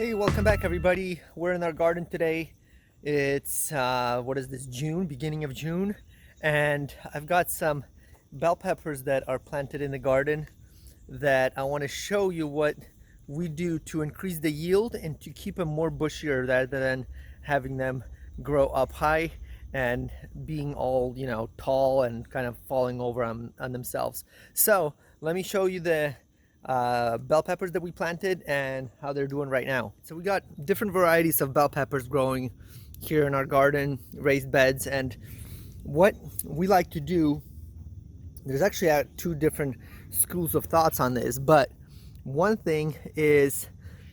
Hey, welcome back everybody. We're in our garden today. It's what is this, June, beginning of June, and I've got some bell peppers that are planted in the garden that I want to show you what we do to increase the yield and to keep them more bushier rather than having them grow up high and being all, tall and kind of falling over on themselves. So let me show you the bell peppers that we planted and how they're doing right now. So we got different varieties of bell peppers growing here in our garden, raised beds, and what we like to do, there's actually two different schools of thoughts on this, but one thing is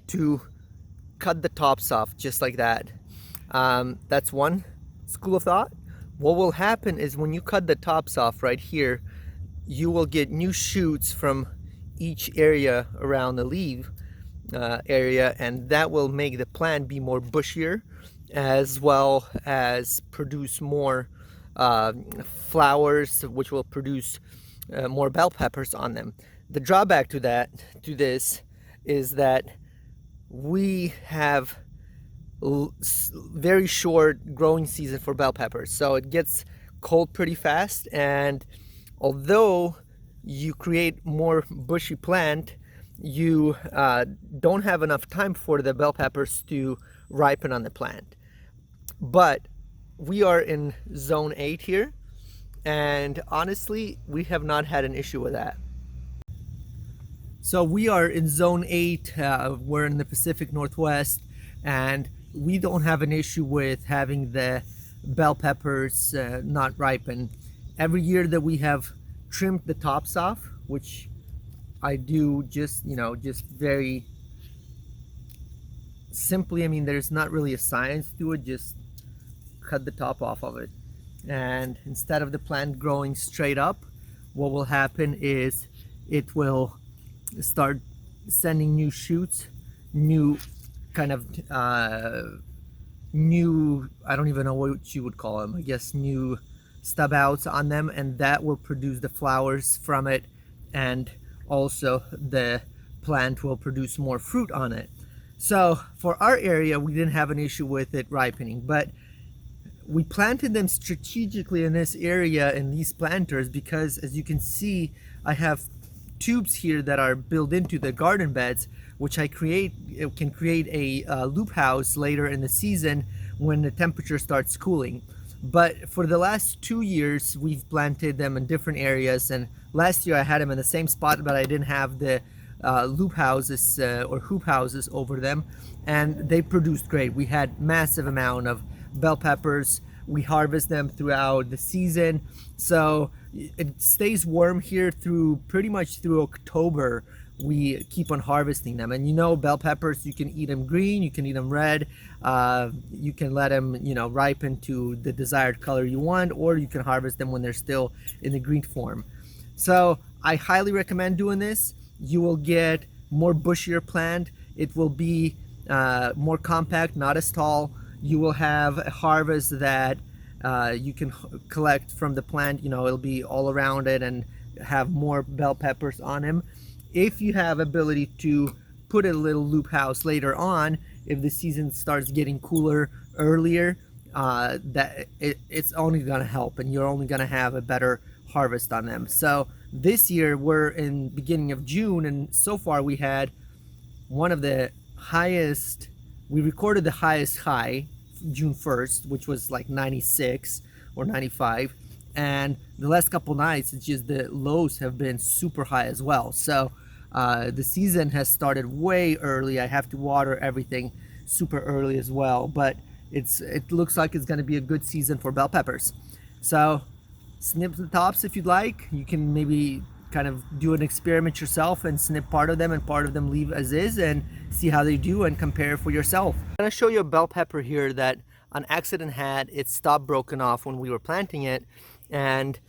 to cut the tops off just like that. That's one school of thought. What will happen is when you cut the tops off right here, you will get new shoots from each area around the leaf area, and that will make the plant be more bushier as well as produce more flowers, which will produce more bell peppers on them. The drawback to this is that we have very short growing season for bell peppers, so it gets cold pretty fast, and although you create more bushy plant, you don't have enough time for the bell peppers to ripen on the plant. But we are in zone 8 here, and honestly we have not had an issue with that. So we are in zone 8, we're in the Pacific Northwest, and we don't have an issue with having the bell peppers not ripen. Every year that we have trimmed the tops off, which I do just very simply. I mean, there's not really a science to it, just cut the top off of it. And instead of the plant growing straight up, what will happen is it will start sending new shoots, new kind of new, I don't even know what you would call them, I guess new stub outs on them, and that will produce the flowers from it, and also the plant will produce more fruit on it. So for our area, we didn't have an issue with it ripening, but we planted them strategically in this area in these planters because, as you can see, I have tubes here that are built into the garden beds, which can create a loop house later in the season when the temperature starts cooling. But for the last 2 years, we've planted them in different areas, and last year I had them in the same spot, but I didn't have the loop houses or hoop houses over them, and they produced great. We had massive amount of bell peppers. We harvest them throughout the season, so it stays warm here through pretty much through October. We keep on harvesting them, and bell peppers, you can eat them green, you can eat them red, you can let them ripen to the desired color you want, or you can harvest them when they're still in the green form. So I highly recommend doing this. You will get more bushier plant. It will be more compact, not as tall. You will have a harvest that you can collect from the plant. It'll be all around it and have more bell peppers on him. If you have ability to put a little loop house later on, if the season starts getting cooler earlier, it's only gonna help, and you're only gonna have a better harvest on them. So this year we're in beginning of June, and so far we had one of the highest, we recorded the highest high June 1st, which was like 96 or 95, and the last couple nights it's just the lows have been super high as well. So the season has started way early. I have to water everything super early as well, but it looks like it's going to be a good season for bell peppers. So snip the tops if you'd like. You can maybe kind of do an experiment yourself and snip part of them and part of them leave as is and see how they do and compare for yourself. I'm going to show you a bell pepper here that on accident had its stop broken off when we were planting it, and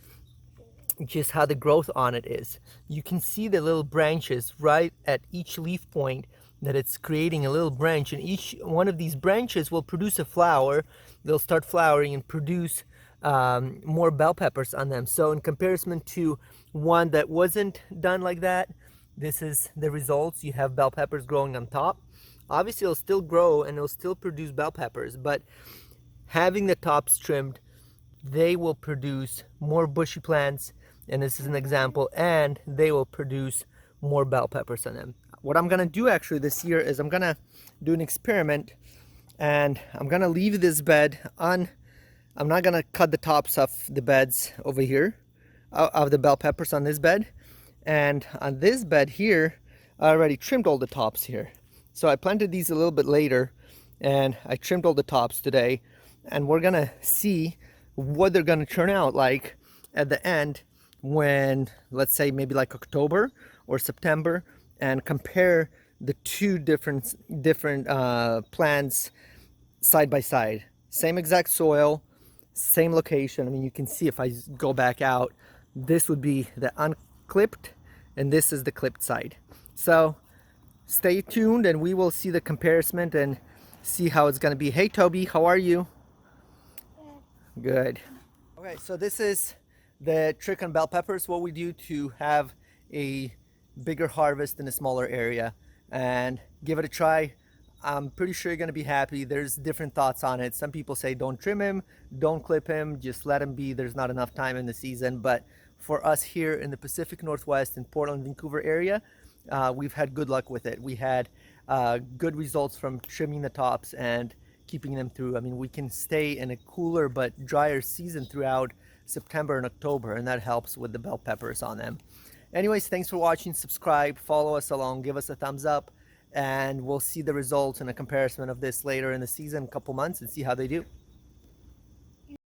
just how the growth on it is. You can see the little branches right at each leaf point, that it's creating a little branch, and each one of these branches will produce a flower. They'll start flowering and produce more bell peppers on them. So in comparison to one that wasn't done like that, this is the results. You have bell peppers growing on top. Obviously it'll still grow and it'll still produce bell peppers, but having the tops trimmed, they will produce more bushy plants, and this is an example, and they will produce more bell peppers on them. What I'm gonna do actually this year is I'm gonna do an experiment, and I'm gonna leave this bed on. I'm not gonna cut the tops of the beds over here, of the bell peppers on this bed, and on this bed here, I already trimmed all the tops here. So I planted these a little bit later, and I trimmed all the tops today, and we're gonna see what they're gonna turn out like at the end when, let's say, maybe like October or September, and compare the two different plants side by side. Same exact soil, same location. I mean, you can see if I go back out, this would be the unclipped and this is the clipped side. So stay tuned and we will see the comparison and see how it's going to be. Hey Toby, how are you? Good. Okay, so this is the trick on bell peppers, what we do to have a bigger harvest in a smaller area, and give it a try. I'm pretty sure you're gonna be happy. There's different thoughts on it. Some people say don't trim him, don't clip him, just let him be. There's not enough time in the season. But for us here in the Pacific Northwest in Portland, Vancouver area, we've had good luck with it. We had good results from trimming the tops and keeping them through. I mean, we can stay in a cooler but drier season throughout September and October, and that helps with the bell peppers on them. Anyways, thanks for watching. Subscribe, follow us along, give us a thumbs up, and we'll see the results and a comparison of this later in the season, a couple months, and see how they do.